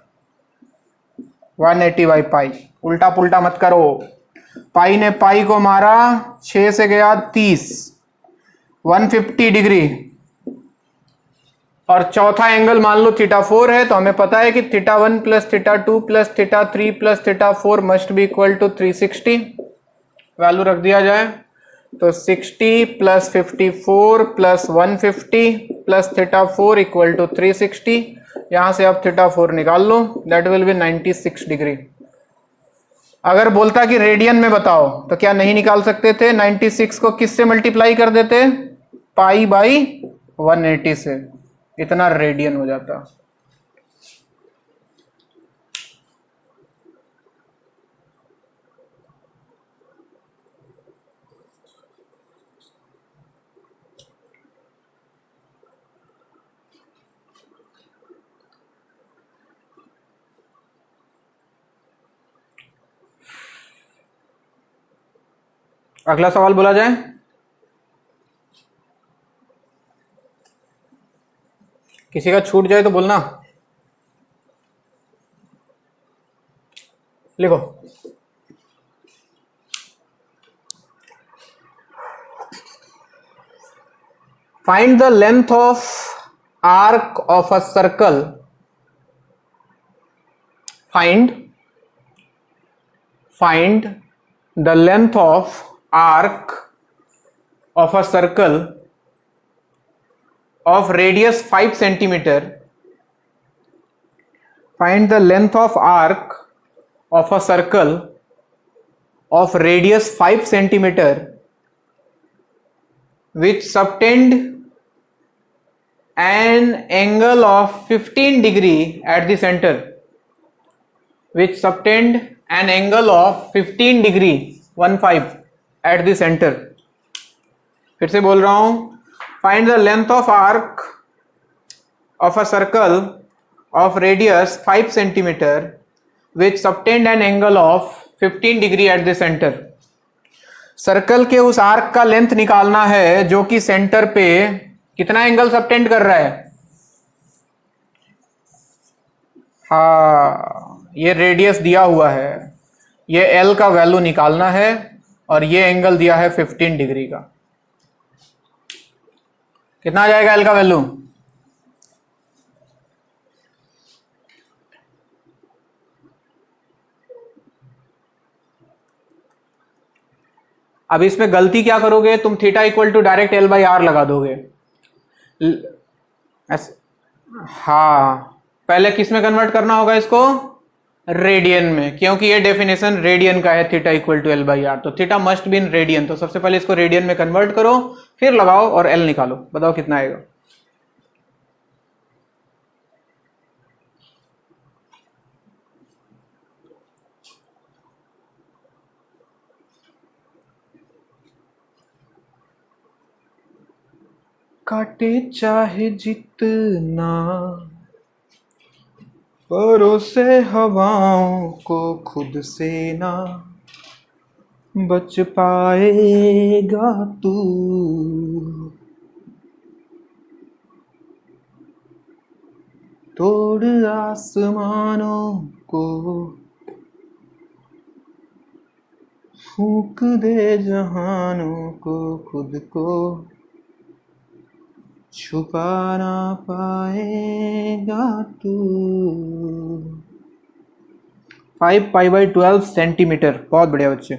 180 बाई पाई, उल्टा पुल्टा मत करो। पाई ने पाई को मारा, 6 से गया 30, 150 डिग्री। और चौथा एंगल मान लो थीटा 4 है, तो हमें पता है कि theta 1 plus theta 2 plus theta 3 plus theta 4 must be equal to 360। Value रख दिया जाए तो 60 plus 54 plus 150 plus theta 4 equal to 360। यहां से अब थीटा 4 निकाल लो, दैट विल बी 96 डिग्री। अगर बोलता कि रेडियन में बताओ तो क्या नहीं निकाल सकते थे? 96 को किससे मल्टीप्लाई कर देते? पाई बाई 180 से, इतना रेडियन हो जाता। अगला सवाल बोला जाए। किसी का छूट जाए तो बोलना। लिखो। Find the length of arc of a circle. Find the length of arc of a circle of radius 5 centimeter. Find the length of arc of a circle of radius 5 centimeter which subtend an angle of 15 degree at the center. Which subtend an angle of 15 degree 15 at the center. फिर से बोल रहा हूं, find the length of arc of a circle of radius 5 centimeter which subtend an angle of 15 degree at the center. Circle के उस आर्क का लेंथ निकालना है जो कि सेंटर पे कितना एंगल सबटेंड कर रहा है? हाँ, ये रेडियस दिया हुआ है, ये एल का वैल्यू निकालना है, और ये एंगल दिया है 15 डिग्री का। कितना आ जाएगा एल का वैल्यू? अब इसमें गलती क्या करोगे तुम? Theta equal to direct L by R लगा दोगे। हाँ, पहले किस में कन्वर्ट करना होगा इसको? रेडियन में, क्योंकि ये डेफिनेशन रेडियन का है, theta equal to L by r, तो theta must be in radian. तो सबसे पहले इसको रेडियन में कन्वर्ट करो, फिर लगाओ और एल निकालो, बताओ कितना आएगा। काटे चाहे जितना परोसे हवाओं को, खुद से ना बच पाएगा तू। तोड़ आसमानों को, फूंक दे जहानों को, खुद को छुपा ना पाएगा तू। 5 पाई बाई 12 सेंटीमीटर, बहुत बढ़िया बच्चे।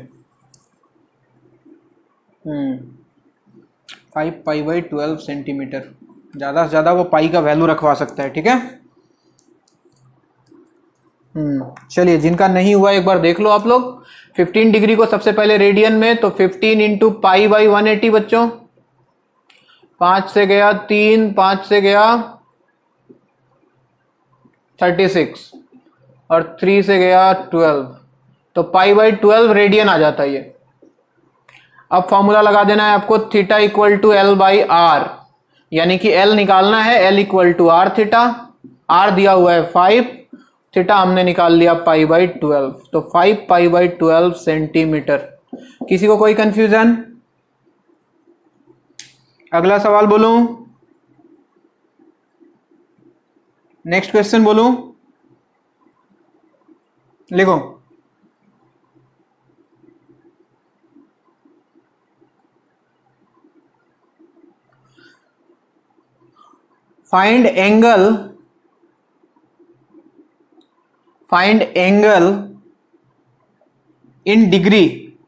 5 पाई बाई 12 सेंटीमीटर, ज़्यादा से ज़्यादा वो पाई का वैल्यू रखवा सकता है, ठीक है। चलिए, जिनका नहीं हुआ एक बार देख लो आप लोग। 15 डिग्री को सबसे पहले रेडियन में, तो 15 इंटू पाई बाई 180 बच्चों। 5 से गया 3, 5 से गया 36 और 3 से गया 12, तो पाई बाई 12 रेडियन आ जाता है ये। अब फॉर्मूला लगा देना है आपको, theta equal to L by R, यानी कि एल निकालना है, L equal to R theta. R दिया हुआ है 5, थीटा हमने निकाल लिया पाई बाई 12, तो 5 पाई बाई 12 सेंटीमीटर। किसी को कोई कंफ्यूजन? अगला सवाल बोलूं, नेक्स्ट क्वेश्चन बोलूं, लिखो। Find angle in degree,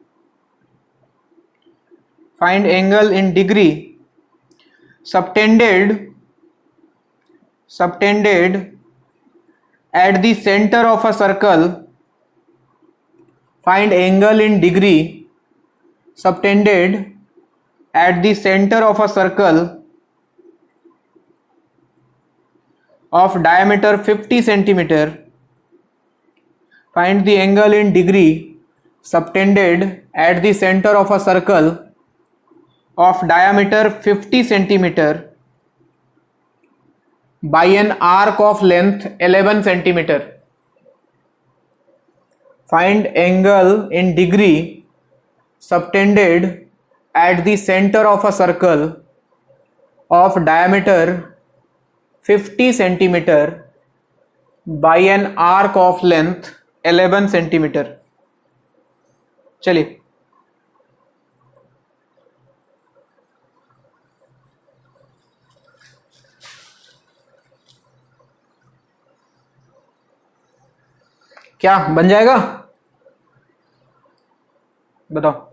find angle in degree subtended at the center of a circle. Find angle in degree subtended at the center of a circle of diameter 50 centimeter. Find the angle in degree subtended at the center of a circle of diameter 50 centimeter by an arc of length 11 centimeter. Find angle in degree subtended at the center of a circle of diameter 50 centimeter by an arc of length 11 centimetre. चलिए, क्या बन जाएगा बताओ।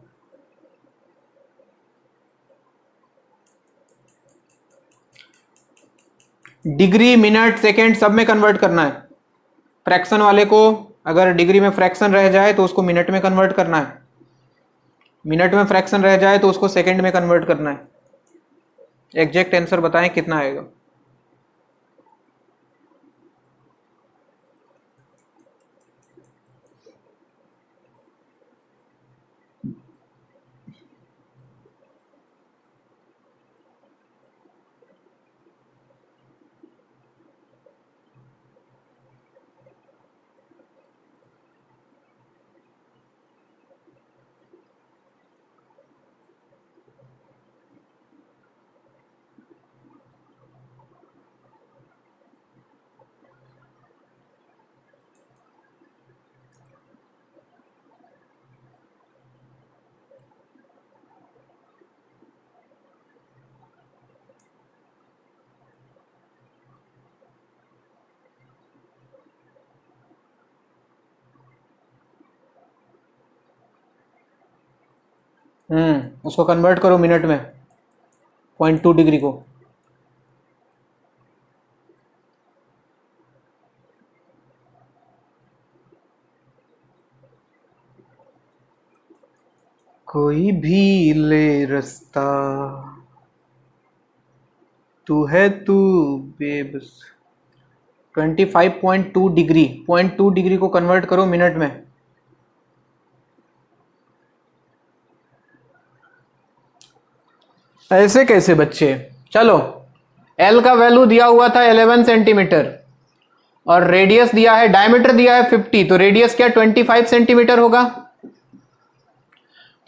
डिग्री, मिनट, सेकेंड सब में कन्वर्ट करना है। फ्रैक्शन वाले को अगर डिग्री में फ्रैक्शन रह जाए तो उसको मिनट में कन्वर्ट करना है, मिनट में फ्रैक्शन रह जाए तो उसको सेकंड में कन्वर्ट करना है। एग्जैक्ट आंसर बताएं कितना आएगा। उसको कन्वर्ट करो मिनट में, 0.2 डिग्री को। कोई भी ले रास्ता, तू है तू बेबस। 25.2 डिग्री, 0.2 डिग्री को कन्वर्ट करो मिनट में। ऐसे कैसे बच्चे? चलो, L का वैल्यू दिया हुआ था 11 सेंटीमीटर और रेडियस दिया है, डायमीटर दिया है 50, तो रेडियस क्या 25 सेंटीमीटर होगा।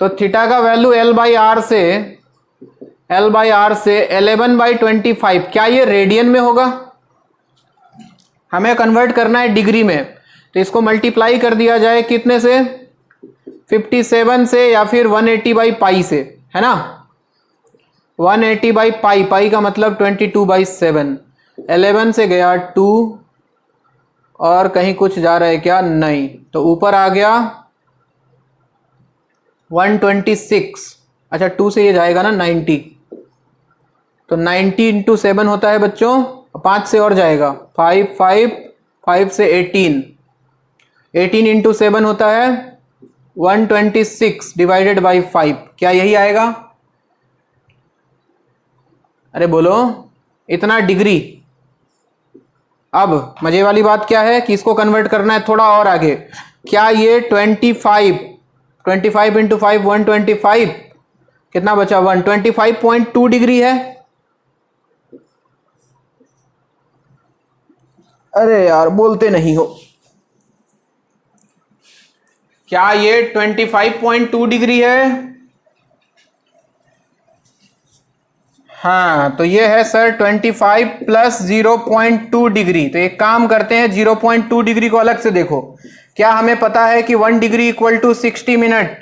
तो थीटा का वैल्यू L बाई आर से 11 बाई 25, क्या ये रेडियन में होगा? हमें कन्वर्ट करना है डिग्री में, तो इसको मल्टीप्लाई कर दिया जाए कितने से, 57 से या फिर 180 बाई पाई से, है ना। 180 बाई पाई, पाई का मतलब 22/7। 11 से गया 2 और कहीं कुछ जा रहा है क्या, नहीं, तो ऊपर आ गया 126। अच्छा 2 से ये जाएगा ना 90, तो 90 इंटू 7 होता है बच्चों, 5 से और जाएगा 5 5 5 से 18, 18 इंटू 7 होता है 126 डिवाइडेड बाई 5, क्या यही आएगा? अरे बोलो, इतना डिग्री। अब मजे वाली बात क्या है कि इसको कन्वर्ट करना है थोड़ा और आगे। क्या ये 25 इंटू 5 125, कितना बचा, 125.2 डिग्री है। अरे यार बोलते नहीं हो। क्या ये 25.2 डिग्री है? हाँ, तो ये है सर 25 प्लस 0.2 डिग्री। तो एक काम करते हैं, 0.2 डिग्री को अलग से देखो। क्या हमें पता है कि 1 डिग्री इक्वल टू 60 मिनट,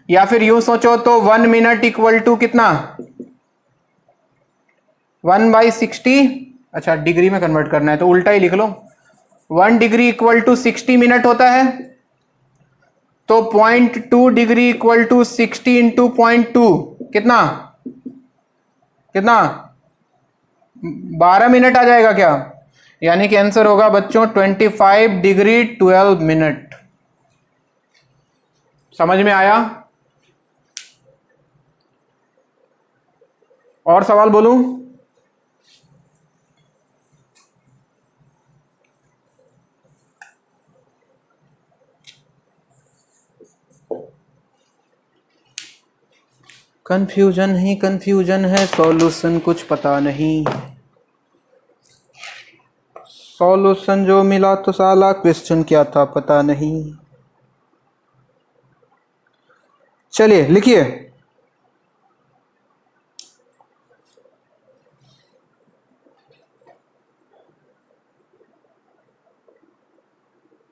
या फिर यूं सोचो तो 1 मिनट इक्वल टू कितना, 1/60। अच्छा डिग्री में कन्वर्ट करना है तो उल्टा ही लिख लो, 1 डिग्री इक्वल टू 60 मिनट होता है, तो 0.2 डिग्री इक्वल टू 60 इंटू 0.2 कितना, कितना 12 मिनट आ जाएगा क्या? यानी कि आंसर होगा बच्चों 25 डिग्री 12 मिनट। समझ में आया? और सवाल बोलूं? कंफ्यूजन ही कंफ्यूजन है, सॉल्यूशन कुछ पता नहीं। सॉल्यूशन जो मिला तो साला क्वेश्चन क्या था पता नहीं। चलिए लिखिए,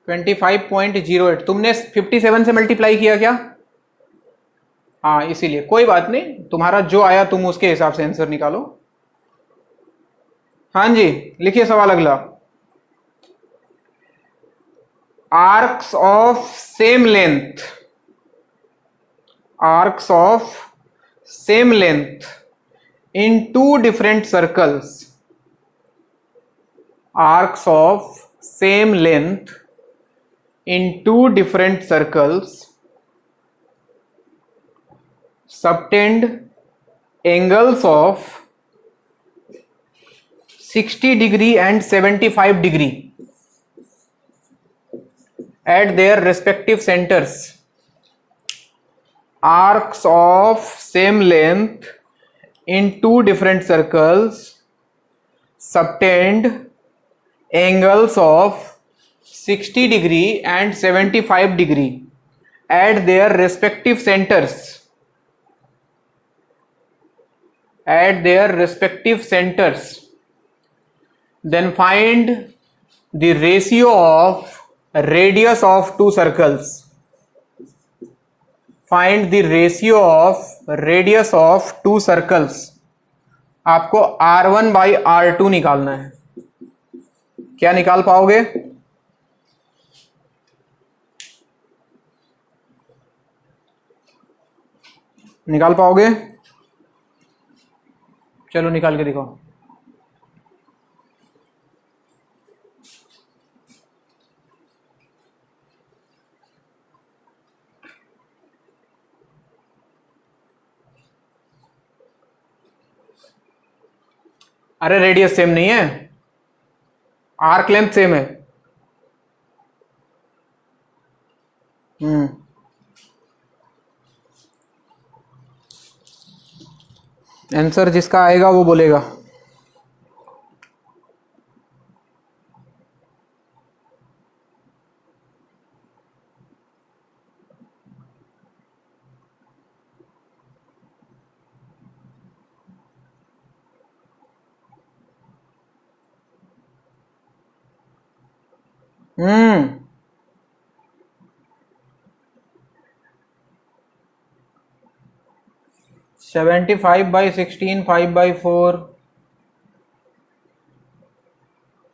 ट्वेंटी 25.08 तुमने 57 से मल्टीप्लाई किया क्या? हाँ इसीलिए कोई बात नहीं, तुम्हारा जो आया तुम उसके हिसाब से आंसर निकालो। हाँ जी लिखिए सवाल अगला। Arcs of same length, arcs of same length in two different circles, arcs of same length in two different circles subtend angles of 60 degree and 75 degree at their respective centers. Arcs of same length in two different circles subtend angles of 60 degree and 75 degree at their respective centers, at their respective centers. Then find the ratio of radius of two circles. Find the ratio of radius of two circles. आपको R1 by R2 निकालना है। क्या निकाल पाओगे? निकाल पाओगे? चलो निकाल के दिखाओ। अरे रेडियस सेम नहीं है, आर्क लेंथ सेम है। आंसर जिसका आएगा वो बोलेगा। 75/16 5/4।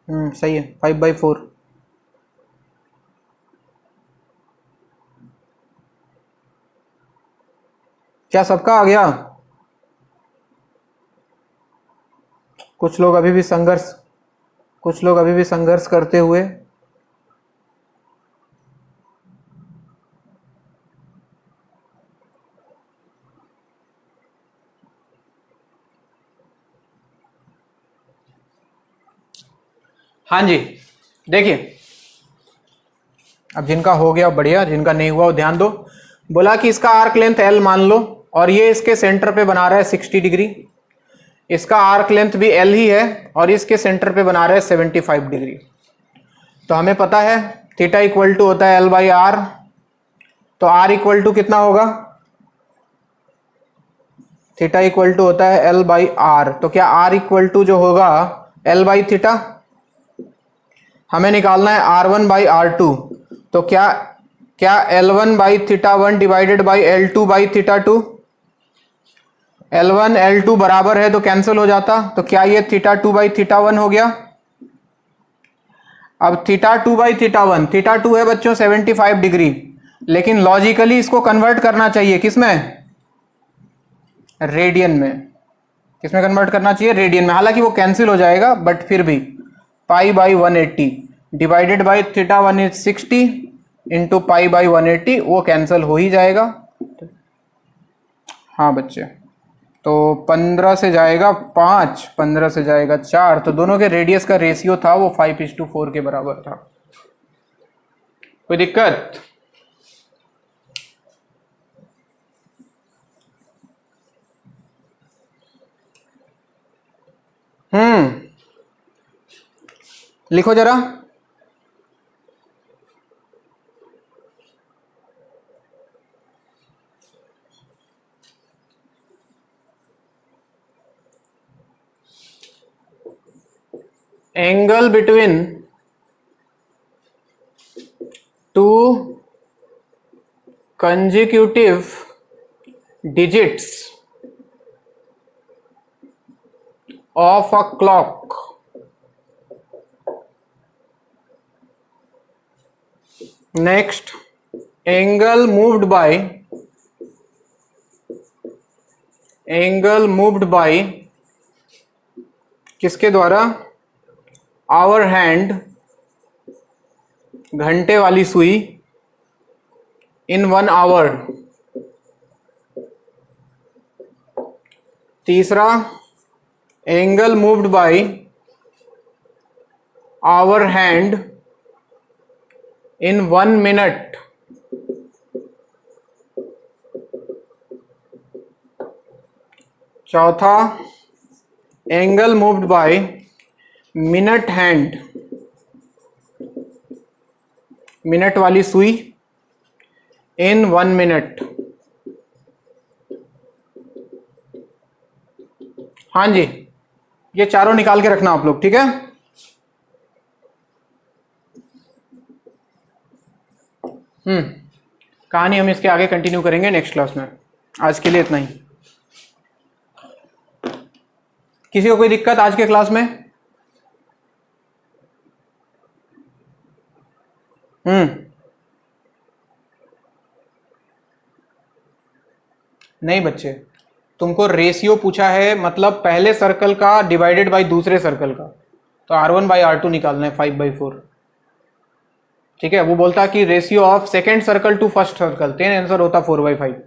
सही है, 5/4। क्या सबका आ गया? कुछ लोग अभी भी संघर्ष करते हुए। हाँ जी, देखिए, अब जिनका हो गया बढ़िया, जिनका नहीं हुआ वो ध्यान दो। बोला कि इसका आर्क लेंथ L मान लो और ये इसके सेंटर पे बना रहा है 60 डिग्री। इसका आर्क लेंथ भी L ही है और इसके सेंटर पे बना रहा है 75 डिग्री। तो हमें पता है थीटा इक्वल टू होता है L/R। तो R इक्वल टू कितना होगा? थीटा इक्वल टू होता है L/R। तो क्या R इक्वल टू जो होगा L/थीटा? हमें निकालना है R1/R2। तो क्या L1/θ1 divided by L2/θ2? L1 L2 बराबर है तो कैंसिल हो जाता। तो क्या ये θ2/θ1 हो गया? अब θ2/θ1, θ2 है बच्चों 75 डिग्री, लेकिन लॉजिकली इसको कन्वर्ट करना चाहिए किसमें? रेडियन में। किसमें कन्वर्ट करना चाहिए? रेडियन में। हालांकि वो कैंसिल हो जाएगा बट फिर भी π/180 डिवाइडेड बाई θ1 इज 60 इंटू π/180, वो कैंसिल हो ही जाएगा। हाँ बच्चे, तो 15 से जाएगा 5, 15 से जाएगा 4, तो दोनों के रेडियस का रेशियो था वो 5:4 के बराबर था। कोई दिक्कत? लिखो जरा। Angle between two consecutive digits of a clock next angle moved by किसके द्वारा? आवर हैंड, घंटे वाली सुई, इन 1 आवर। तीसरा angle moved by hour hand in 1 minute. चौथा angle moved by minute hand, minute वाली सुई, इन 1 मिनट। हाँ जी, ये चारों निकाल के रखना आप लोग, ठीक है? कहानी हम इसके आगे कंटिन्यू करेंगे नेक्स्ट क्लास में। आज के लिए इतना ही। किसी को कोई दिक्कत आज के क्लास में? नहीं बच्चे, तुमको रेशियो पूछा है, मतलब पहले सर्कल का डिवाइडेड बाय दूसरे सर्कल का। तो R1/R2 निकालना है 5/4। ठीक है, वो बोलता कि ratio of second circle to first circle, तो आंसर होता 4/5।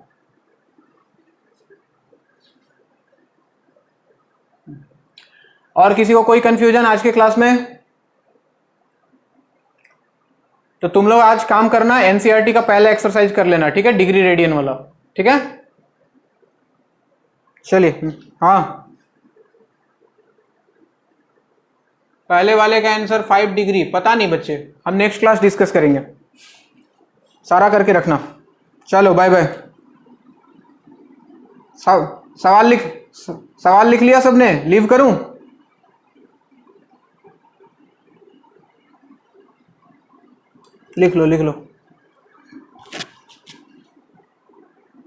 और किसी को कोई कंफ्यूजन आज के क्लास में? तो तुम लोग आज काम करना, एनसीईआरटी का पहले एक्सरसाइज कर लेना, ठीक है? डिग्री रेडियन वाला, ठीक है? चलिए, हाँ, पहले वाले का आंसर 5 डिग्री पता नहीं बच्चे, हम नेक्स्ट क्लास डिस्कस करेंगे। सारा करके रखना। चलो बाय बाय। सवाल लिख लिया सबने? लीव करूं? लिख लो।